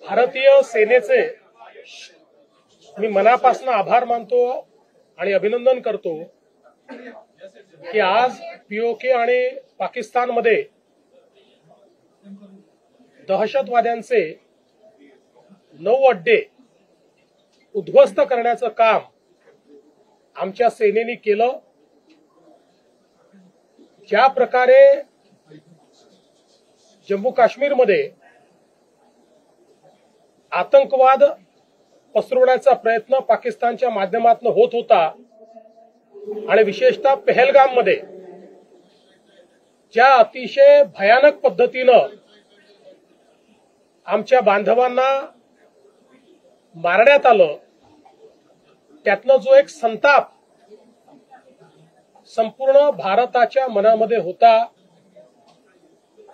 भारतीय सेनेचे मी मनापासून आभार मानतो आणि अभिनंदन करतो की आज पीओके आणि पाकिस्तानमध्ये दहशतवाद्यांचे 9 अड्डे उद्ध्वस्त करण्याचं काम आमच्या सेनेने केलं। ज्या प्रकारे जम्मू काश्मीरमध्ये आतंकवाद पसरवण्याचा प्रयत्न पाकिस्तानच्या माध्यमातून होत होता आणि विशेषतः पहलगाममध्ये ज्या अतिशय भयानक पद्धतीनं आमच्या बांधवांना मारण्यात आलं, त्यातनं जो एक संताप संपूर्ण भारताच्या मनामध्ये होता,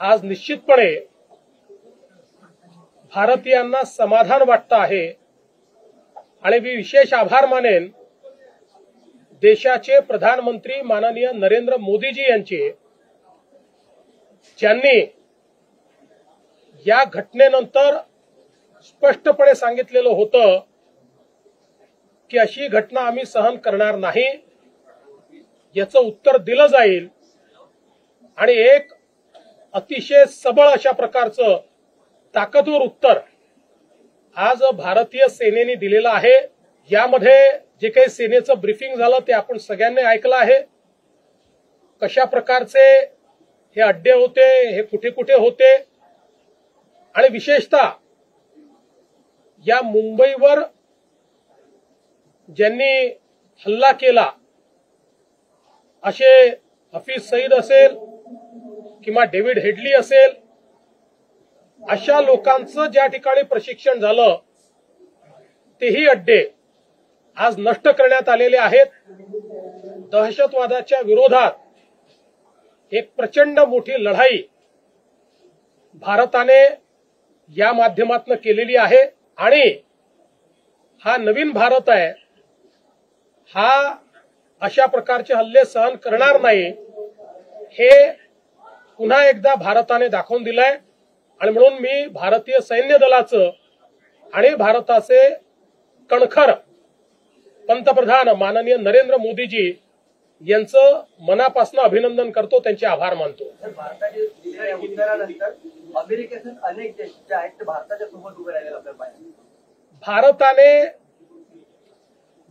आज निश्चितपणे भारतीयांना समाधान वाटतं आहे। आणि मी विशेष आभार मानेन देशाचे प्रधानमंत्री माननीय नरेंद्र मोदीजी यांचे, ज्यांनी या घटनेनंतर स्पष्टपणे सांगितलेलं होतं की अशी घटना आम्ही सहन करणार नाही, याचं उत्तर दिलं जाईल आणि एक अतिशय सबळ अशा प्रकारचं ताकदवर उत्तर आज भारतीय सेनेने दिलेलं आहे। यामध्ये जे काही सेनेचं ब्रीफिंग झालं ते आपण सगळ्यांनी ऐकलं आहे। कशा प्रकारचे हे अड्डे होते, हे कुठे कुठे होते आणि विशेषतः या मुंबईवर ज्यांनी हल्ला केला असे हफीज सईद असेल किंवा डेव्हिड हेडली असेल, अशा लोकांचं ज्या ठिकाणी प्रशिक्षण झालं तेही अड्डे आज नष्ट करण्यात आलेले आहेत। दहशतवादाच्या विरोधात एक प्रचंड मोठी लढाई भारताने या माध्यमातून केलेली आहे आणि हा नवीन भारत आहे, हा अशा प्रकारचे हल्ले सहन करणार नाही, हे पुन्हा एकदा भारताने दाखवून दिलंय। आणि म्हणून मी भारतीय सैन्य दलाचं आणि भारताचे कणखर पंतप्रधान माननीय नरेंद्र मोदीजी यांचं मनापासून अभिनंदन करतो, त्यांचे आभार मानतो। भारताच्या उत्तरानंतर अमेरिकेतून अनेक देश जे आहेत ते भारताच्या सोबत उभे राहिलेले आपल्याला पाहिजे। भारताने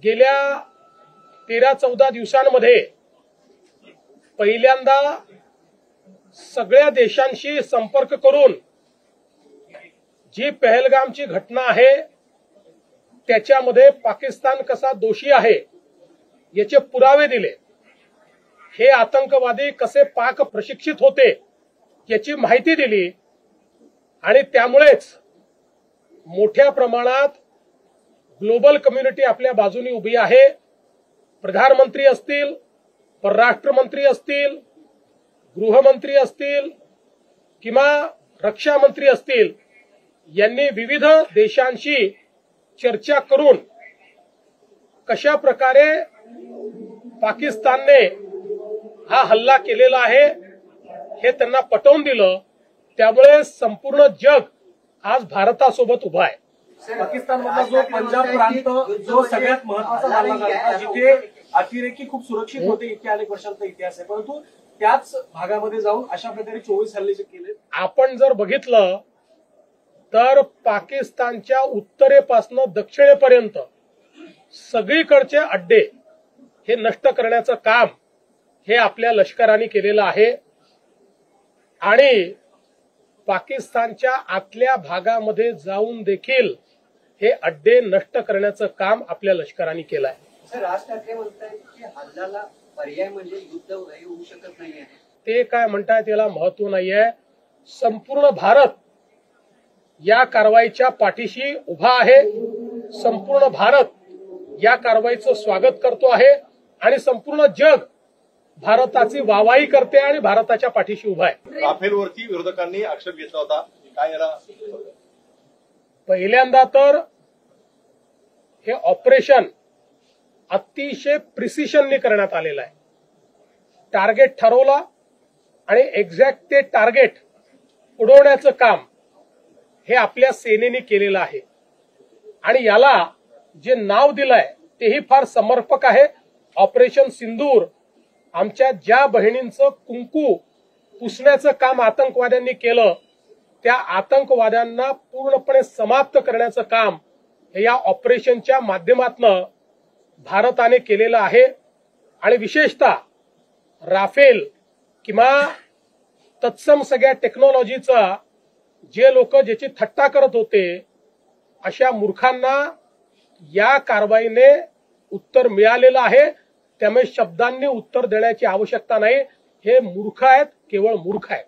गेल्या 13-14 दिवसांमध्ये पहिल्यांदा सगळ्या देशांशी संपर्क करून जी पहलगामची घटना आहे त्याच्यामध्ये पाकिस्तान कसा दोषी आहे याचे पुरावे दिले, हे आतंकवादी कसे पाक प्रशिक्षित होते याची माहिती दिली आणि त्यामुळेच मोठ्या प्रमाणात ग्लोबल कम्युनिटी आपल्या बाजूने उभी आहे। प्रधानमंत्री असतील, परराष्ट्र मंत्री असतील, गृहमंत्री असतील किंवा रक्षा मंत्री असतील, यांनी विविध देशांशी चर्चा करून कशा प्रकारे पाकिस्तानने हा हल्ला केलेला आहे हे त्यांना पटवून दिलं। त्यामुळे संपूर्ण जग आज भारतासोबत उभा आहे। पाकिस्तानमधला जो पंजाब प्रांत जो सगळ्यात महत्वाचा मानला जातो, जिथे अतिरेकी खूप सुरक्षित होते, इतक्या अनेक वर्षांचा इतिहास आहे, परंतु त्याच भागामध्ये जाऊन अशा प्रकारे 24 हल्ले जे केले, आपण जर बघितलं तर पाकिस्तानच्या उत्तरेपासून दक्षिणेपर्यंत सगळीकडचे अड्डे हे नष्ट करण्याचं काम हे आपल्या लष्कराने केलेलं आहे आणि पाकिस्तानच्या आतल्या भागामध्ये जाऊन देखील हे अड्डे नष्ट करण्याचं काम आपल्या लष्कराने केलं आहे। सर, राज ठाकरे म्हणतात की हल्ल्याला पर्याय म्हणजे युद्ध होऊ शकत नाहीये। ते काय म्हणतायत याला महत्व नाहीये। संपूर्ण भारत या कारवाईच्या पाठीशी उभा आहे, संपूर्ण भारत या कारवाईचं स्वागत करतो आहे आणि संपूर्ण जग भारताची वाहवाही करते आणि भारताच्या पाठीशी उभा आहे। राफेलवरती विरोधकांनी आक्षेप घेतला होता, काय याला पहिल्यांदा तर हे ऑपरेशन अतिशय प्रिसिशनने करण्यात आलेलं आहे। टार्गेट ठरवला आणि एक्झॅक्ट ते टार्गेट उडवण्याचं काम हे आपल्या सेनेने केलेलं आहे आणि याला जे नाव दिलंय तेही फार समर्पक आहे. ऑपरेशन सिंदूर. आमच्या ज्या बहिणींचं कुंकू पुसण्याचं काम आतंकवाद्यांनी केलं त्या आतंकवाद्यांना पूर्णपणे समाप्त करण्याचं काम हे या ऑपरेशनच्या माध्यमातून भारताने केलेलं आहे. आणि विशेषतः राफेल किंवा तत्सम सगळ्या टेक्नॉलॉजीचा जे लोक ज्याची थट्टा करत होते अशा मूर्खांना या कारवाईने उत्तर मिळालेलं आहे. त्यामुळे शब्दांनी उत्तर देण्याची आवश्यकता नाही. हे मूर्ख आहेत, केवळ मूर्ख आहेत.